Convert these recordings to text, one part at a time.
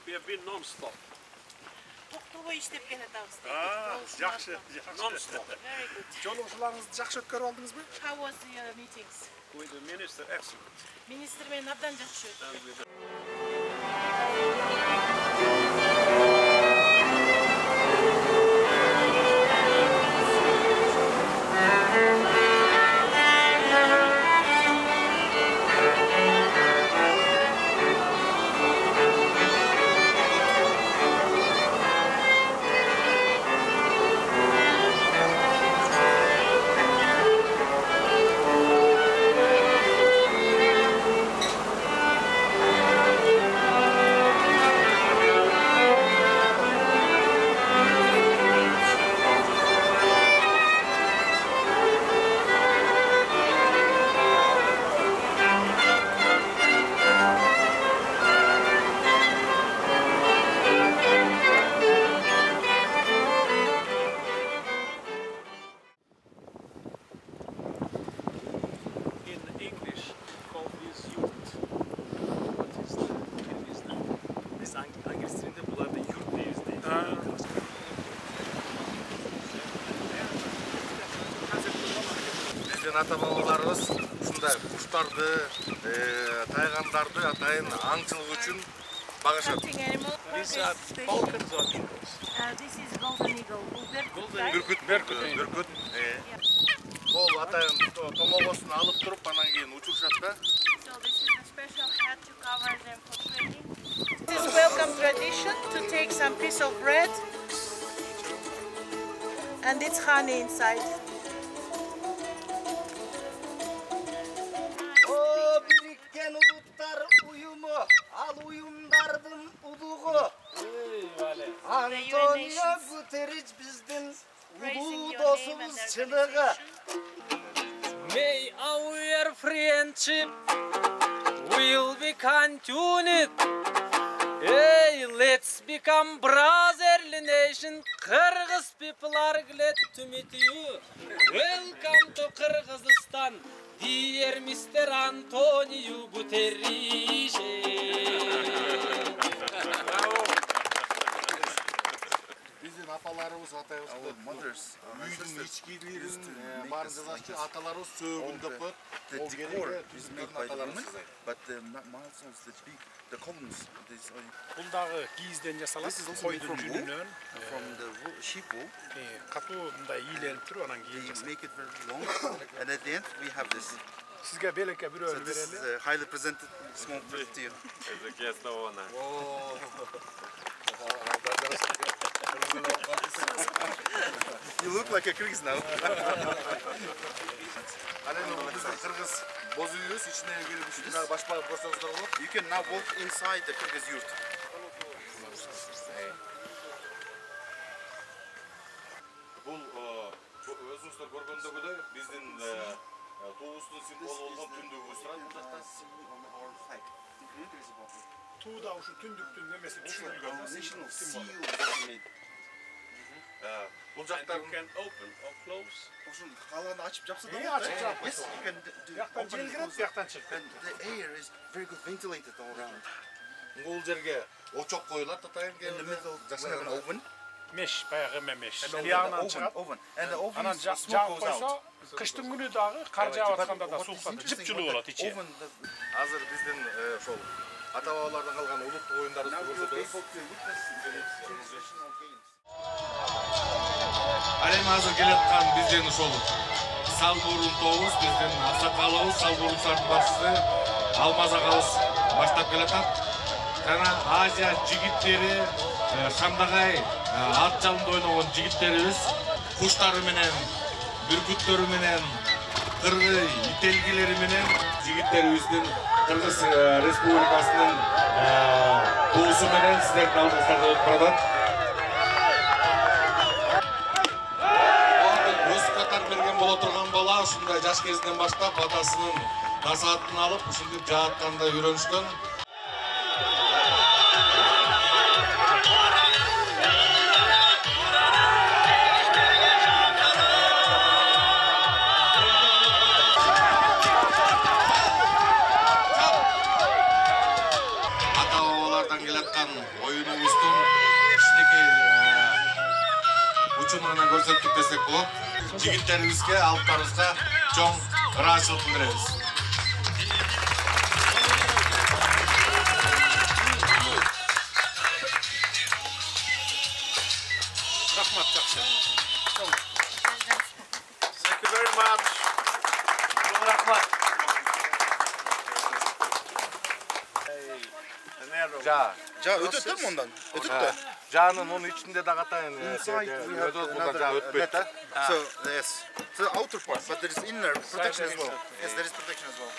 We have been non-stop. Тоқтоғой іштеп келатабыз. Жақсы. Non-stop. Very good. Жолаушыларыңызды жақсы өткөрүп алдыңыз ба? How was your meetings? With the minister, excellent. Министрмен абдан жақсы өтті. And with the ата-бабаларыбыз ушундай куштарды, тайгандарды атайын аңчылык үчүн багышат. These are falcons or eagles? This is golden eagle. Бүркүт. Бул атайын томогосун алып туруп, анан кийин учурушат да. So this is a special hat to cover them for training. This is welcome tradition to take some piece of bread and it's honey inside. Antonio Guterres bizden ulu dostumuz çınığı. May our friendship will be continued. Hey, let's become brotherly nation. Kyrgyz people are glad to meet you. Welcome to Kyrgyzstan, dear Mr. Antonio Guterres. Биздин апаларыбыз, атайыбыз, үйдүн ичкилерин баарын жазачу, аталарыбыз сөөгүн деп коет. The decor is made by the women, but the milestones, the columns, Бундагы кийизден жасалат. Койдун жүнүнөн, from the sheep wool, катуу мындай ийленип туруп анан кийин they жасалат. make it very long, and at the end we have this. Сизге белекке бирөө So this is берели. a highly presented small present to you. You look like a Kyrgyz now. Kırgız boz үйүбүз ичине кирип ушундай баш багып көрсөңүздөр болот. You can now walk inside the Kyrgyz yurt. Бул өзүңүздөр көргөндөгүдөй биздин туубуздун символу болгон түндүгүбүз турат. Тууда ушу түндүктүн немеси түшүрүлгөн. National seal made. Бул And жактан you can open or close. Ушун каланы ачып жапса да Ачып болот. жаап Yes, you can do Бияктан open жел and кирет, close. бияктан чыгат. And the air is very good ventilated all around. бул жерге очок коюлат атайын In the middle, we have an жашаган oven. Меш, баягы меш. And Биягынан the чыгат. oven. And the oven Анан is жаап smoke goes койсо, out. кыштын күнү дагы кар жаап атканда да What is сууктатып, interesting, жыпжылуу what болот the ичи. oven does. Азыр биздин ошол ата-бабалардан калган улуттук оюндарыбызды Now you're көрсөтөбүз. able to witness the traditional games. Ал эми азыр келаткан биздин ошол Салбурун тобубуз, биздин аксакалыбыз, Салбурун шартын башчысы Алмаз агабыз баштап келатат. Жана Азия жигиттери, Шамдагай ат жалында ойногон жигиттерибиз куштары менен, бүркүттөрү менен, кыргыз ителгилери менен жигиттерибиздин Кыргыз Республикасынын туусу менен сиздердин алдыңыздарда өтүп баратат. Катар берген боло турган бала ушундай жаш кезинен баштап атасынын насаатын алып, ушинтип жаатканда үйрөнүшкөн. Ата-бабалардан келаткан жатқан ойыныбыздың кичинекей учун гана көрсөтүп десек болот. Жигиттерибизге, алыптарыбызга чоң ыраазычылык билдиребиз. Rahmat Jakşı. Thank you very much. Rahmat. Ja, ötüttün mü ondan? Ötüttü. Жанын onun içinde de katayın. Ötbet de. So, yes. So the outer part, but there is inner protection as well. Yes, there is protection as well.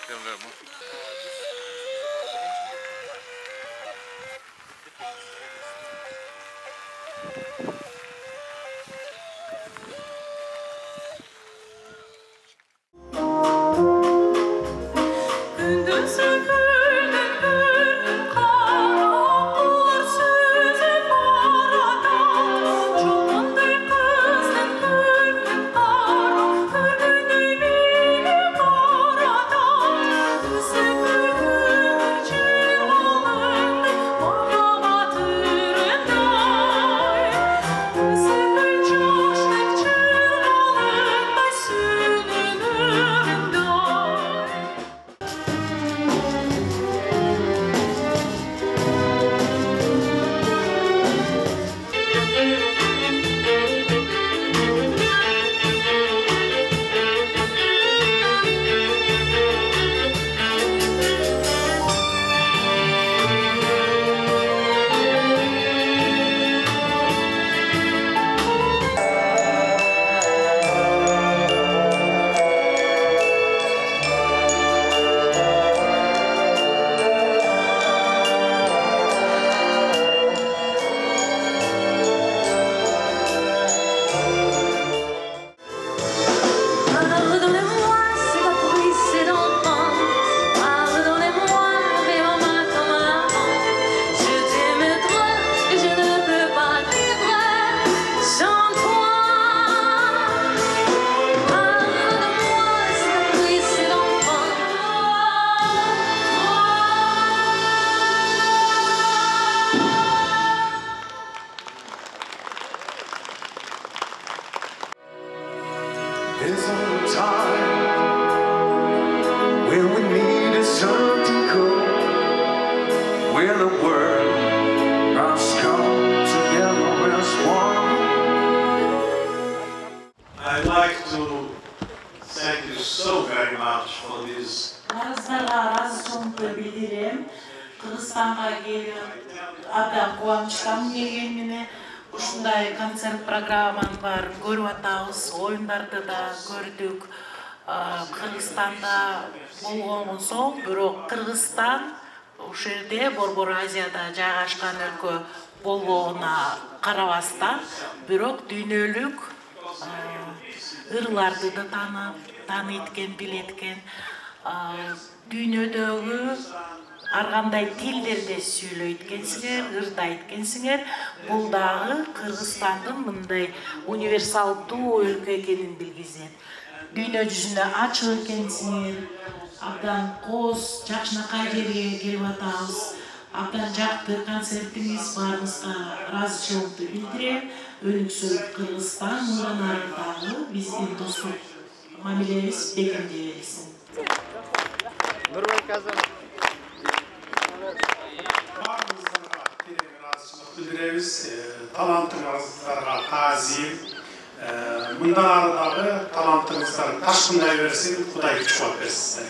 There's a time when we need something cool, where the world must come together as one. I'd like to thank you so very much for this. Арыздарга ыраазычылыгымды билдирем. Кыргызстанга келип абдан кубанычтамын келгенине. Ушундай концерт программанын баарын көрүп атабыз, оюндарды да көрдүк. Кыргызстанда болгонун соң, бирок Кыргызстан ушул жерде Борбор Азияда жайгашкан өлкө болгонуна карабастан, бирок дүйнөлүк ырларды да тааныйт билет экен. Дүйнөдөгү ар кандай тилдерде сүйлөйт экенсиңер, ырдайт экенсиңер. Бул дагы Кыргызстандын мындай универсалдуу өлкө экенин билгизет. Дүйнө жүзүнө ачык экенсиңер. Абдан коз, жакшынакай жерге келип атабыз. Абдан жакты концертиңиз баарыбызга ыраазычылыгымды билдирем. Өнүксөн Кыргызстан мындан ары дагы биздин достук мамилебиз бекемдей берсин. Баарыбыздарга терең ыраазычылык билдиребиз. Таланттарыңыздарга таазим. Мындан ары дагы талантыңыздар ташкындай берсин, Кудай күч кубат берсин.